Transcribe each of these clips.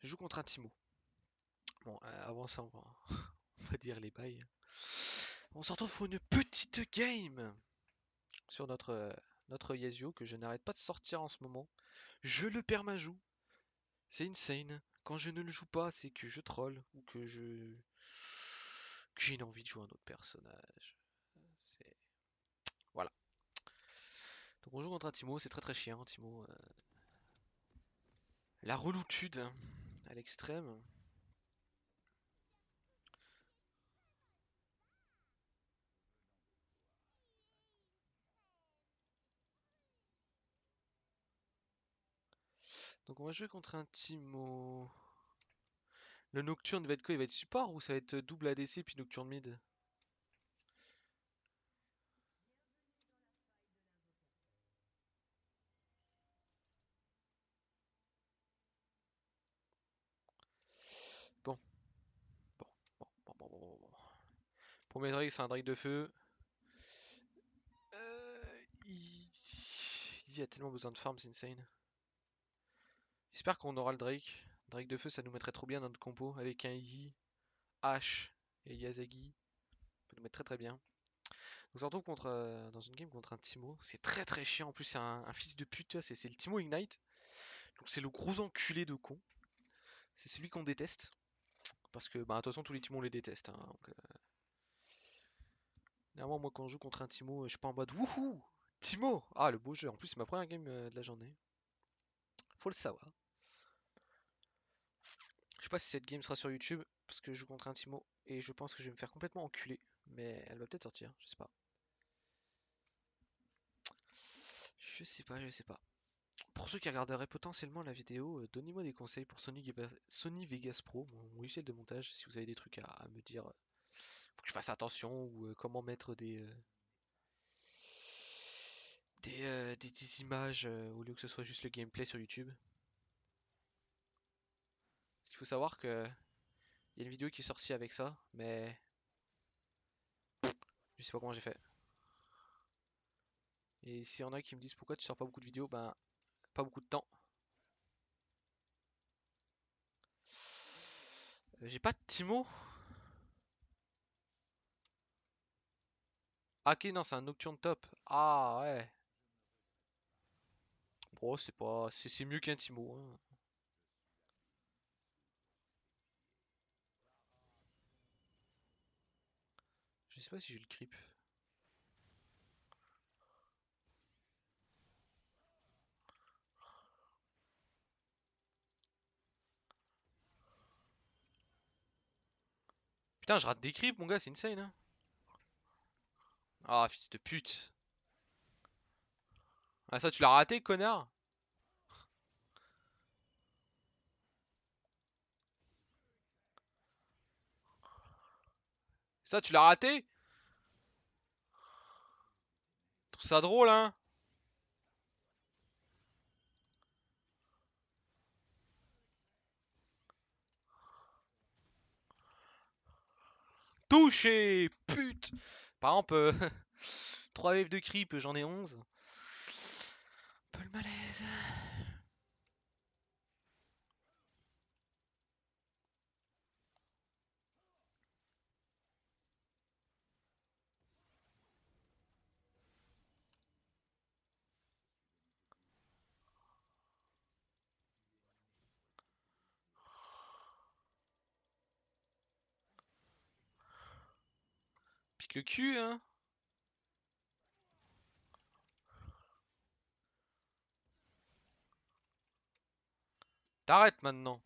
Je joue contre un Timo. Bon, avant ça, on va dire les bails. On se retrouve pour une petite game sur notre Yasuo que je n'arrête pas de sortir en ce moment. Je le permajoue. C'est insane. Quand je ne le joue pas, c'est que je troll ou que j'ai une envie de jouer un autre personnage. C'est voilà. Donc on joue contre un Timo, c'est très très chiant, Timo. La reloutude à l'extrême. Donc on va jouer contre un Timo. Le Nocturne va être quoi? Il va être support ou ça va être double ADC puis Nocturne mid? Bon, bon, bon. Premier Drake, c'est un Drake de feu. Il... il a tellement besoin de farm, c'est insane. J'espère qu'on aura le Drake. Drake de feu, ça nous mettrait trop bien dans notre compo avec un Yi, H et Yasagi. Ça peut nous mettre très très bien. On se retrouve dans une game contre un Timo. C'est très très chiant. En plus, c'est un fils de pute. C'est le Timo Ignite. Donc, c'est le gros enculé de con. C'est celui qu'on déteste. Parce que, bah, de toute façon, tous les Timos on les déteste. Hein, donc, néanmoins, moi, quand je joue contre un Timo, je suis pas en mode wouhou! Timo! Ah, le beau jeu. En plus, c'est ma première game de la journée. Faut le savoir. Je sais pas si cette game sera sur YouTube. Parce que je joue contre un Timo. Et je pense que je vais me faire complètement enculer. Mais elle va peut-être sortir. Je sais pas. Je sais pas. Pour ceux qui regarderaient potentiellement la vidéo, donnez-moi des conseils pour Sony Vegas Pro, mon logiciel de montage, si vous avez des trucs à me dire, faut que je fasse attention, ou comment mettre des images au lieu que ce soit juste le gameplay sur YouTube. Il faut savoir que il y a une vidéo qui est sortie avec ça, mais je sais pas comment j'ai fait. Et s'il y en a qui me disent pourquoi tu sors pas beaucoup de vidéos, ben pas beaucoup de temps. J'ai pas de Timo. Ah ok non c'est un Nocturne top. Ah ouais. Bon c'est pas. C'est mieux qu'un Timo. Hein. Je sais pas si j'ai le creep. Putain je rate des creeps mon gars, c'est insane hein. Ah fils de pute. Ah ça tu l'as raté connard. Ça tu l'as raté. Tu trouves ça drôle hein. Touché pute. Par exemple 3 waves de creep j'en ai 11. Un peu le malaise. Pique le cul hein. T'arrêtes maintenant.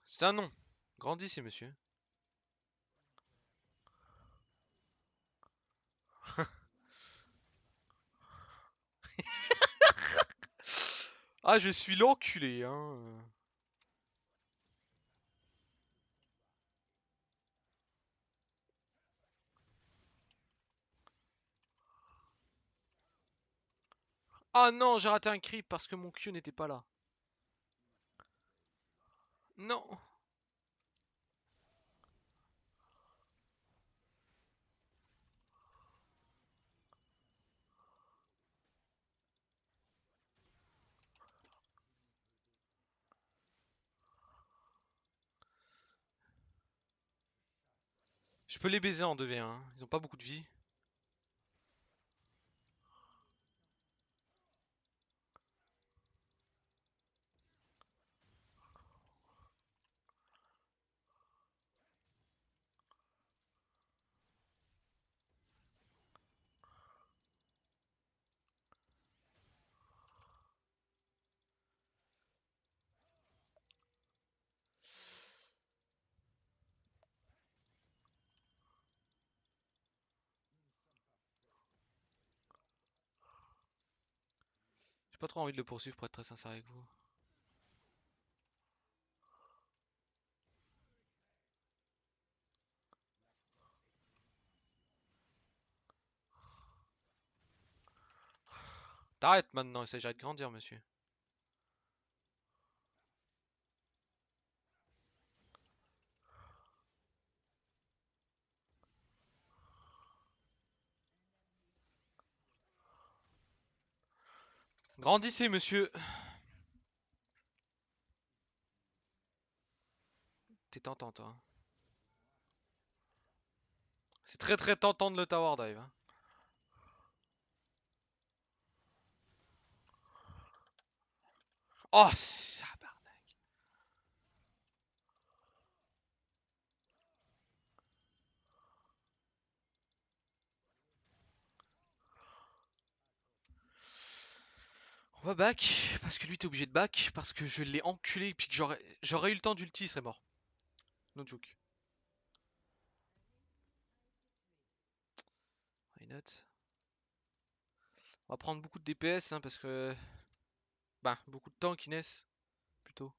C'est un nom. Grandissez monsieur. Ah je suis l'enculé hein. Ah non j'ai raté un creep parce que mon Q n'était pas là. Non. Je peux les baiser en 2v1, hein. Ils ont pas beaucoup de vie. J'ai pas trop envie de le poursuivre pour être très sincère avec vous. T'arrêtes maintenant, il s'agirait de grandir, monsieur. Grandissez, monsieur. T'es tentant, toi, hein. C'est très très tentant de le tower dive, hein. Oh, sabarnak. On va back, parce que lui t'es obligé de back, parce que je l'ai enculé, puis que j'aurais eu le temps d'ulti, il serait mort. No joke. Why not? On va prendre beaucoup de DPS, hein, parce que... Bah, beaucoup de temps, Inès, plutôt.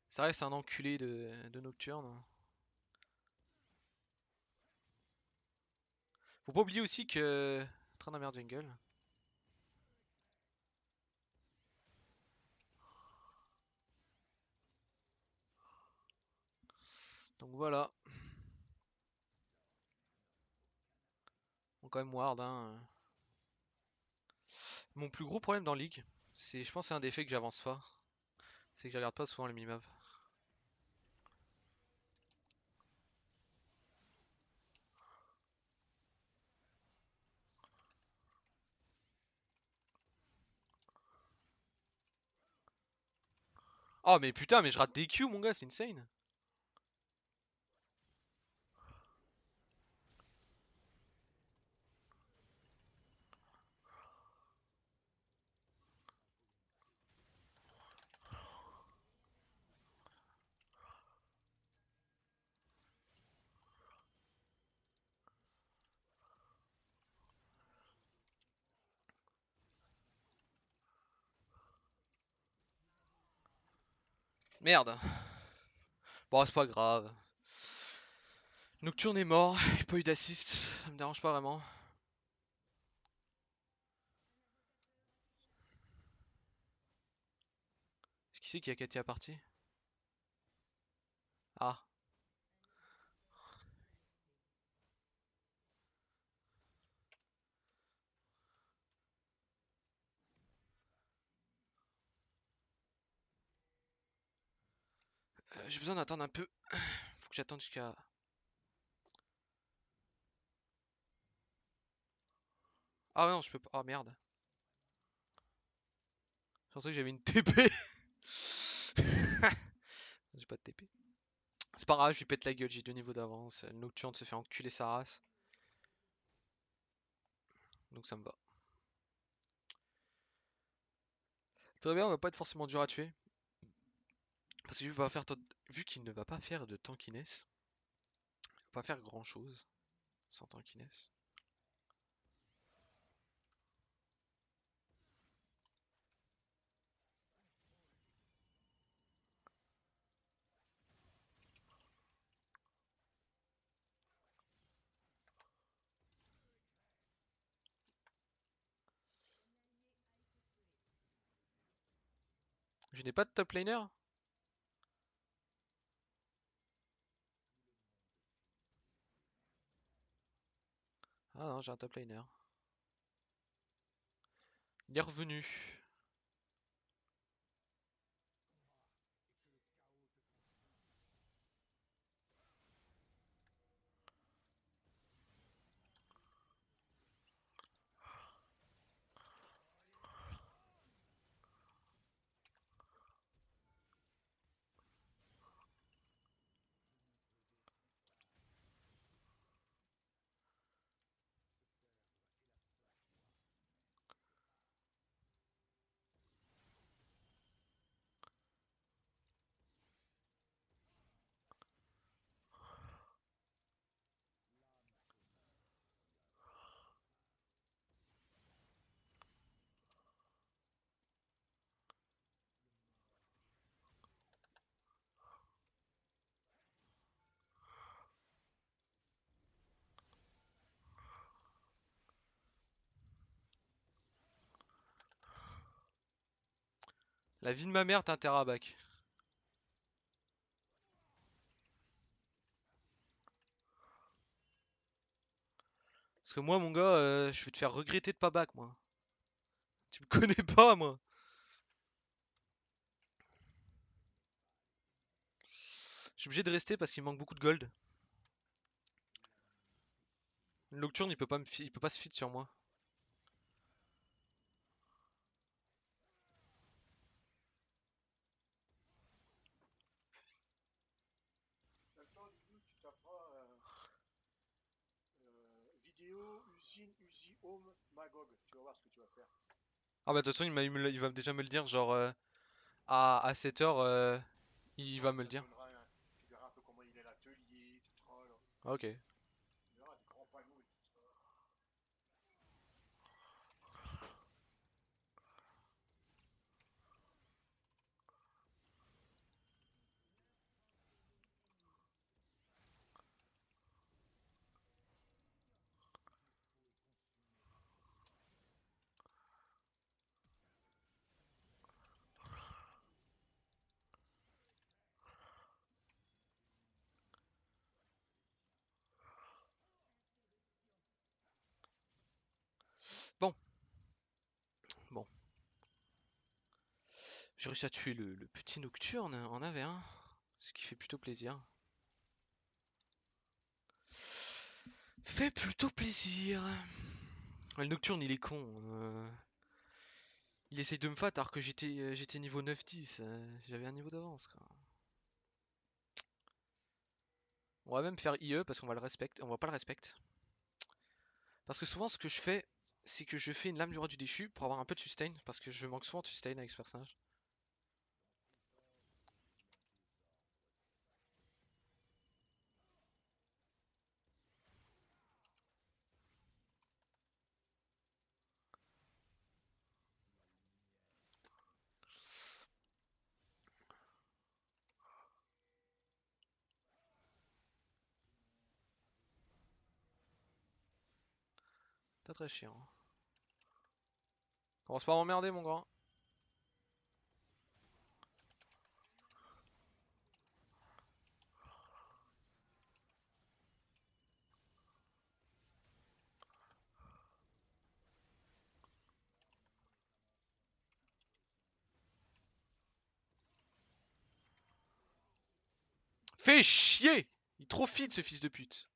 Ça reste un enculé de Nocturne, hein. Faut pas oublier aussi que... Train de merde jungle. Donc voilà. On quand même ward, hein. Mon plus gros problème dans League, c'est, je pense, c'est un des faits que j'avance pas. C'est que je regarde pas souvent les minimaps. Oh mais putain, mais je rate des Q, mon gars, c'est insane. Merde. Bon, c'est pas grave. Nocturne est mort, j'ai pas eu d'assist, ça me dérange pas vraiment. Qui c'est qui a Katia partie? Ah, j'ai besoin d'attendre un peu. Faut que j'attende jusqu'à... Ah non, je peux pas. Ah merde. Je pensais que j'avais une TP. J'ai pas de TP. C'est pas grave, je lui pète la gueule, j'ai 2 niveaux d'avance. Nocturne se fait enculer sa race. Donc ça me va. Très bien, on va pas être forcément dur à tuer. Parce que vu qu'il ne va pas faire de tankiness, il va pas faire grand chose sans tankiness. Je n'ai pas de top laner. Ah non, j'ai un top laner. Il est revenu. La vie de ma mère, t'as un terabac. Parce que moi, mon gars, je vais te faire regretter de pas back, moi. Tu me connais pas, moi. Je suis obligé de rester parce qu'il me manque beaucoup de gold. Le Nocturne, il peut pas se feed sur moi. Maintenant, du coup, tu taperas vidéo, usine, Uzi, home, Magog. Tu vas voir ce que tu vas faire. Ah bah de toute façon, il va déjà me le dire, genre à 7h, il va Ouais, me le ça te dire. donnera tu verras un peu comment il est l'atelier, tout ça. Alors. Ah, ok. Tu verras des grands panneaux et tout ça. Bon, bon. J'ai réussi à tuer le petit Nocturne en AV1. Ce qui fait plutôt plaisir. Fait plutôt plaisir. Ouais, le Nocturne, il est con. Il essaye de me fat alors que j'étais niveau 9-10. J'avais un niveau d'avance, quoi. On va même faire IE parce qu'on va le respecter. On va pas le respecter. Parce que souvent, ce que je fais, c'est que je fais une lame du roi du déchu pour avoir un peu de sustain. Parce que je manque souvent de sustain avec ce personnage. Pas très chiant. Commence pas à m'emmerder, mon grand. Fais chier! Il est trop feed, ce fils de pute.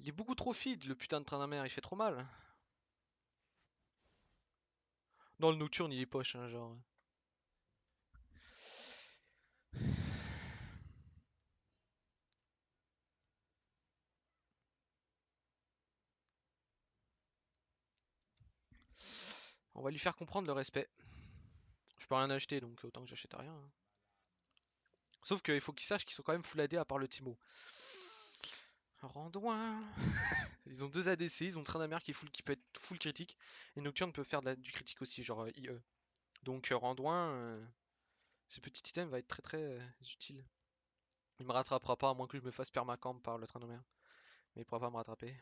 Il est beaucoup trop feed, le putain de train mer. Il fait trop mal. Non, le Nocturne, il est poche, hein, genre. On va lui faire comprendre le respect. Je peux rien acheter, donc autant que j'achète rien, hein. Sauf qu'il faut qu'ils sachent qu'ils sont quand même full AD à part le Timo. Randouin. Ils ont deux ADC, ils ont Train d'Amer qui peut être full critique. Et Nocturne peut faire du critique aussi, genre IE. Donc Randouin, ce petit item va être très très utile. Il me rattrapera pas à moins que je me fasse permacamp par le Train d'Amer. Mais il pourra pas me rattraper.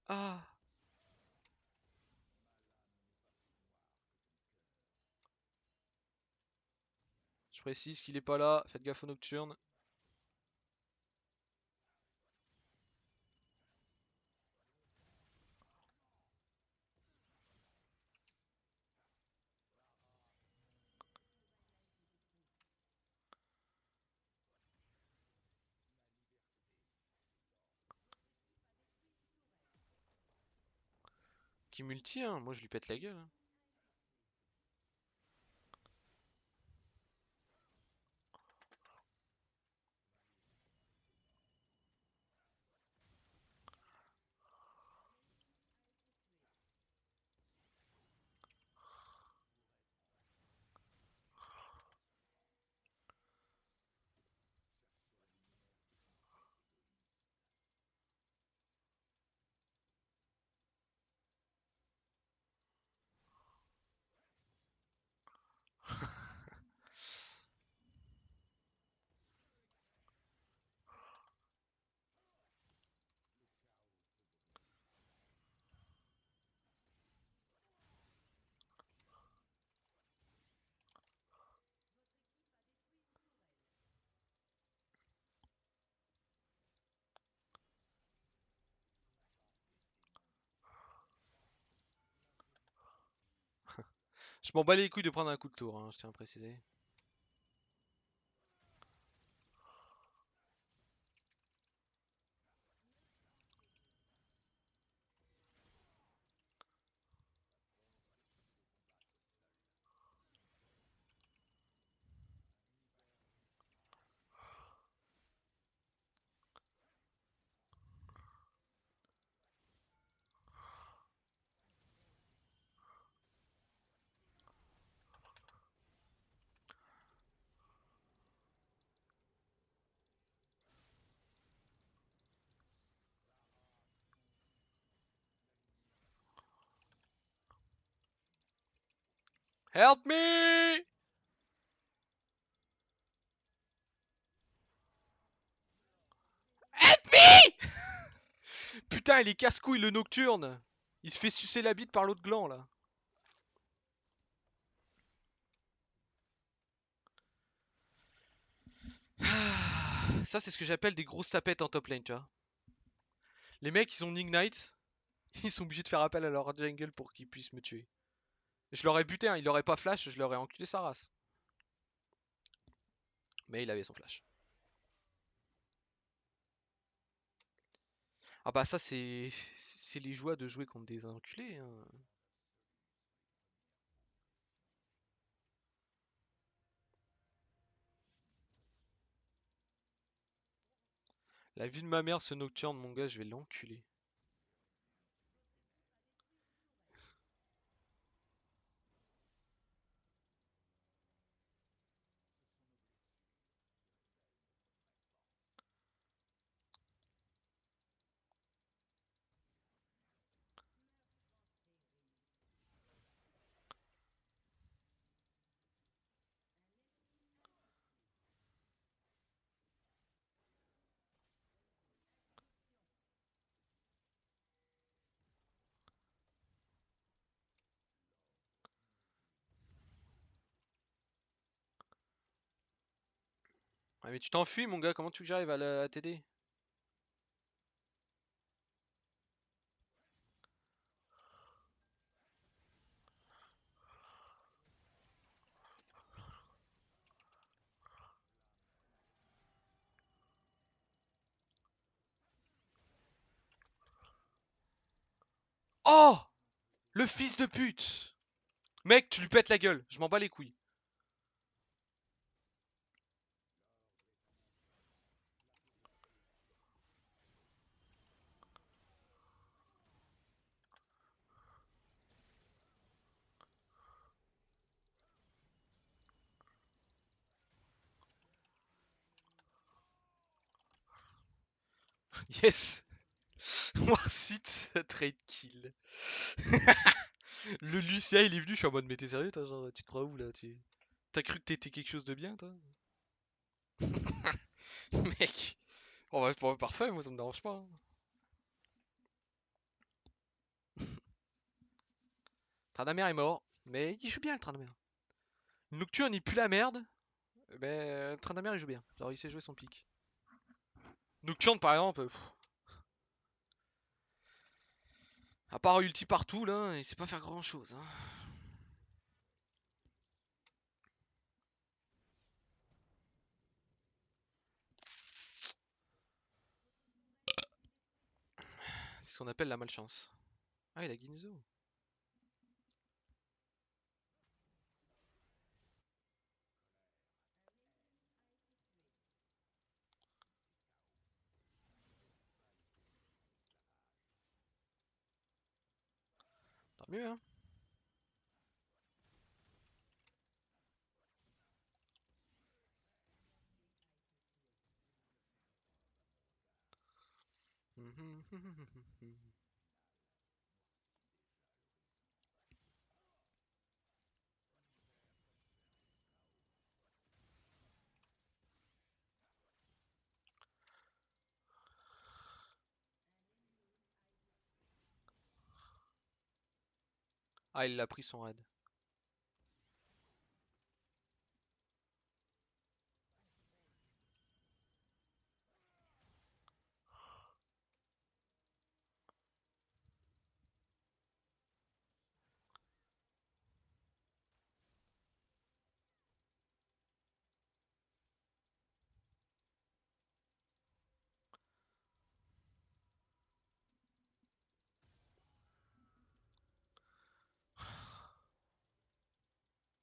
Ah! précise qu'il est pas là, faites gaffe aux nocturnes. Qui multi, hein, moi je lui pète la gueule. Hein. Je m'en bats les couilles de prendre un coup de tour, hein, je tiens à préciser. Help me! Help me! Putain, il est casse-couille le nocturne! Il se fait sucer la bite par l'autre gland là. Ça, c'est ce que j'appelle des grosses tapettes en top lane, tu vois. Les mecs, ils ont Ignite, ils sont obligés de faire appel à leur jungle pour qu'ils puissent me tuer. Je l'aurais buté, hein, il aurait pas flash, je l'aurais enculé sa race. Mais il avait son flash. Ah bah ça c'est les joies de jouer contre des enculés. Hein. La vie de ma mère ce nocturne mon gars je vais l'enculer. Ouais, mais tu t'enfuis mon gars, comment tu veux que j'arrive à t'aider? Oh! Le fils de pute! Mec, tu lui pètes la gueule, je m'en bats les couilles. Yes! Warsit trade kill. Le Lucia il est venu, je suis en mode mais t'es sérieux toi genre tu te crois où là t'as cru que t'étais quelque chose de bien toi? Mec! On va bon, parfait, moi ça me dérange pas. Hein. Tradamer est mort, mais il joue bien le Tradamer. Nocturne il pue la merde. Ben, Tryndamere il joue bien. Genre, il sait jouer son pick. Nocturne par exemple, à part ulti partout là, il sait pas faire grand chose. Hein. C'est ce qu'on appelle la malchance. Ah, il a Ginzo. Tant mieux, hein. Ah, il a pris son raid.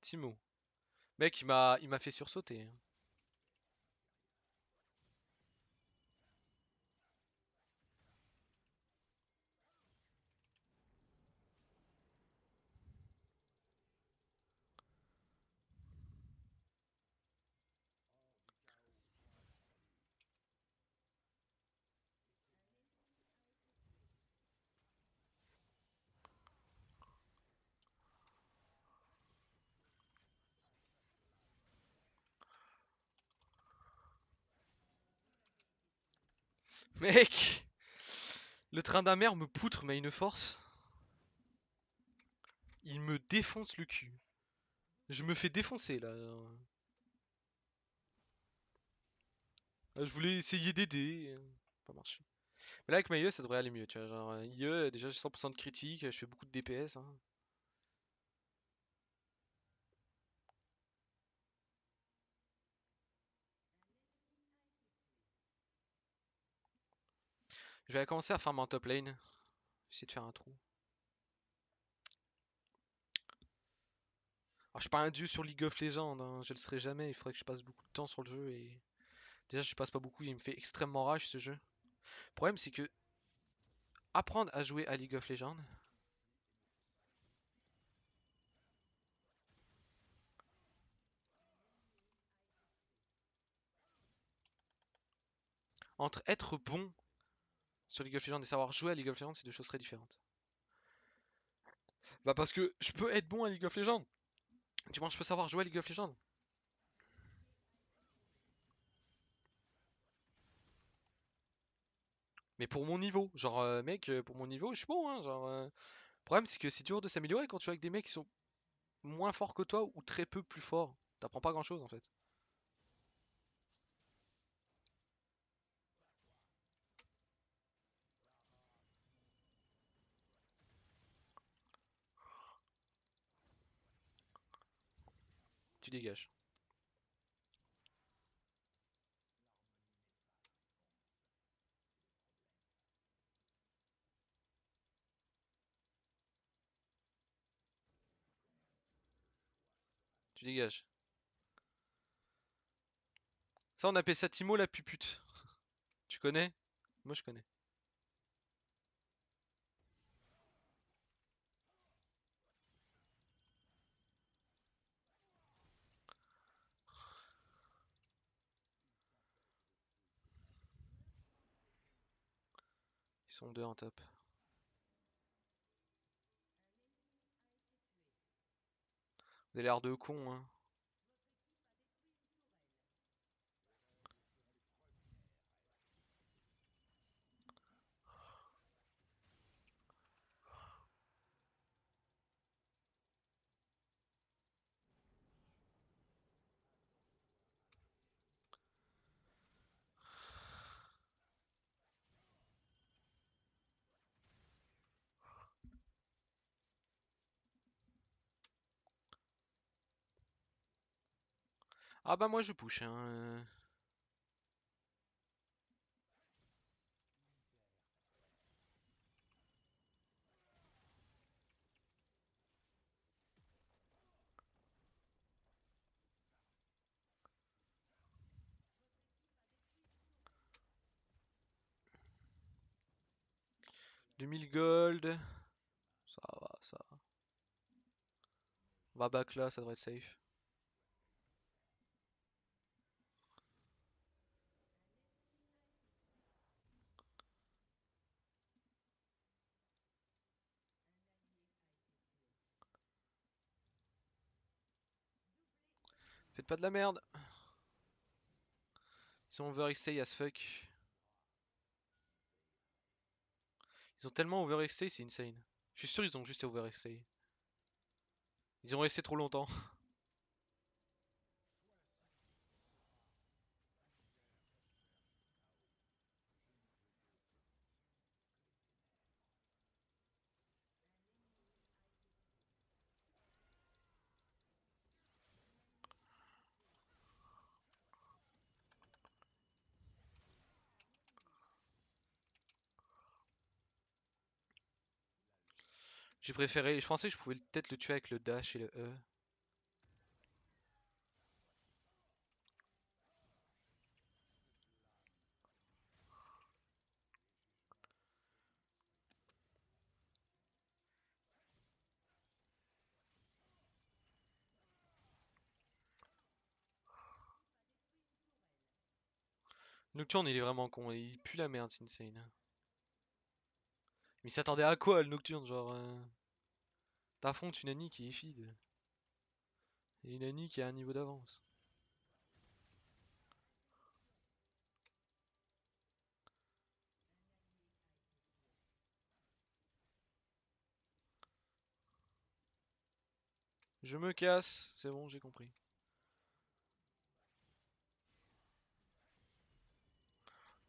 Timo. Mec, il m'a fait sursauter. Hein. Mec, le train d'un me poutre, mais à une force. Il me défonce le cul. Je me fais défoncer là. Je voulais essayer d'aider. Pas marché. Mais là avec ma IE ça devrait aller mieux, tu vois. Genre IE, déjà j'ai 100% de critique, je fais beaucoup de DPS. Hein. Je vais commencer à farmer en top lane. Essayer de faire un trou. Alors je suis pas un dieu sur League of Legends, hein. Je le serai jamais, il faudrait que je passe beaucoup de temps sur le jeu et... Déjà je passe pas beaucoup, il me fait extrêmement rage ce jeu. Le problème c'est que apprendre à jouer à League of Legends, entre être bon sur League of Legends et savoir jouer à League of Legends, c'est deux choses très différentes. Bah parce que je peux être bon à League of Legends. Du moins je peux savoir jouer à League of Legends. Mais pour mon niveau, genre mec, pour mon niveau, je suis bon hein, genre le problème c'est que c'est dur de s'améliorer quand tu joues avec des mecs qui sont moins forts que toi ou très peu plus forts. T'apprends pas grand chose en fait. Tu dégages. Tu dégages. Ça on appelle ça Timo la pupute. Tu connais? Moi je connais. Ils sont deux en top. Vous avez l'air de cons hein. Ah bah moi je push hein. « 2000 gold. Ça va, ça va. On va back là, ça devrait être safe. Faites pas de la merde. Ils sont overextay as fuck. Ils ont tellement overextay, c'est insane. Je suis sûr ils ont juste overextay. Ils ont resté trop longtemps. J'ai préféré, je pensais que je pouvais peut-être le tuer avec le dash et le E. Nocturne il est vraiment con, il pue la merde, c'est insane. Mais il s'attendait à quoi le Nocturne, genre t'affrontes une Annie qui est feed. Et une Annie qui a un niveau d'avance. Je me casse, c'est bon, j'ai compris.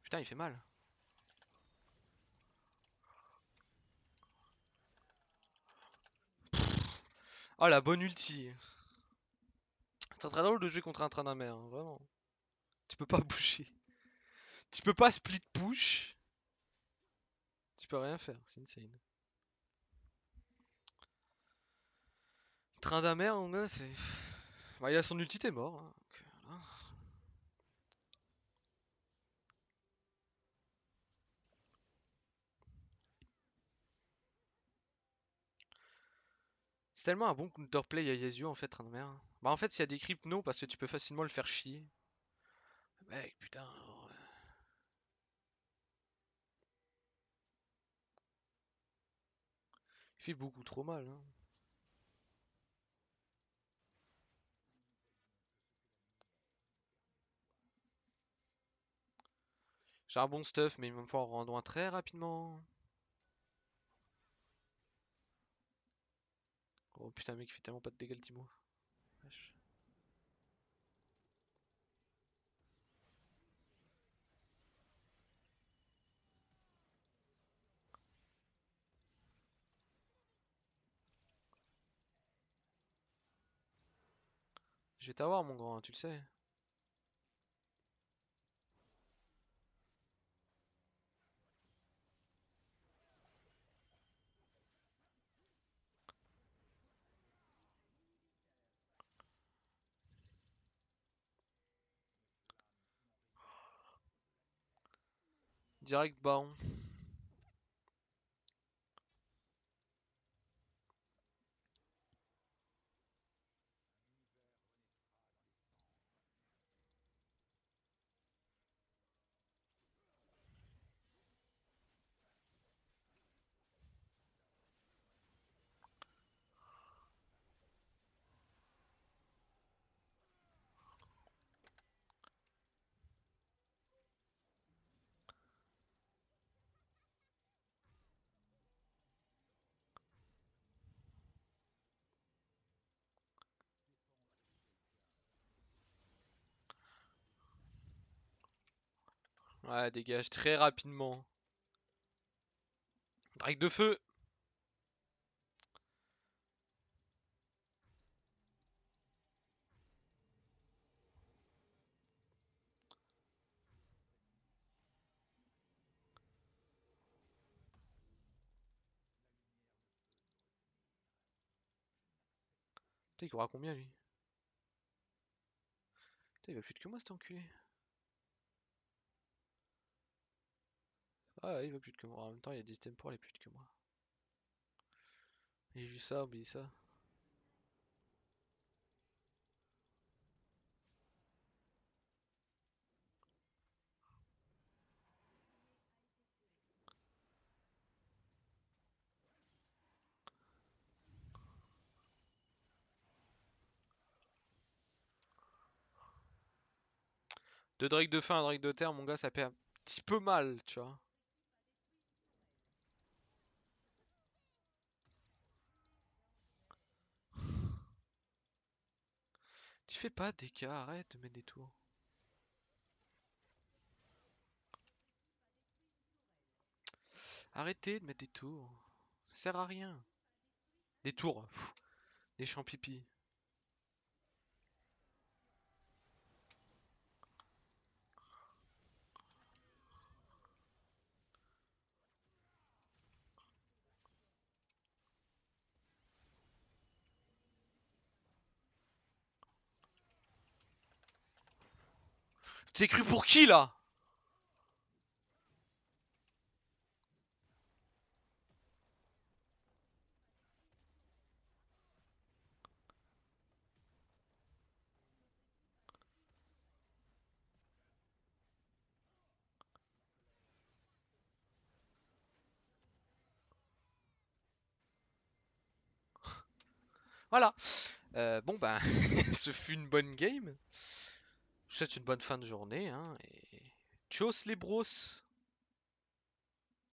Putain, il fait mal. Oh la bonne ulti. C'est très drôle de jouer contre un train d'un mer, hein, vraiment. Tu peux pas bouger. Tu peux pas split push. Tu peux rien faire, c'est insane. Train d'un mer, mon gars, c'est. Bah, il a son ulti, t'es mort. Hein, donc, voilà. C'est tellement un bon counterplay à Yasuo en fait, train de mer. Bah, en fait, s'il y a des creeps, non, parce que tu peux facilement le faire chier. Mec, putain. Alors, il fait beaucoup trop mal. Hein. J'ai un bon stuff, mais il va me falloir en rendre un très rapidement. Oh putain, mec, il fait tellement pas de dégâts le Timo. Wesh. Je vais t'avoir, mon grand, tu le sais. Direct baron. Ouais, dégage très rapidement. Drake de feu. Putain, il aura combien lui? Putain, il va plus vite que moi cet enculé. Ah ouais, il va plus vite que moi. En même temps, il y a des items pour aller plus vite que moi. J'ai juste ça, oublie ça. Deux Drake de fin, un Drake de terre, mon gars, ça fait un petit peu mal, tu vois. Tu fais pas de dégâts, arrête de mettre des tours. Arrêtez de mettre des tours. Ça sert à rien. Des tours. Pff, des champs pipi. T'es cru pour qui là? Voilà. Bon ben, ce fut une bonne game. Je vous souhaite une bonne fin de journée. Hein, et... Tchuss les bros.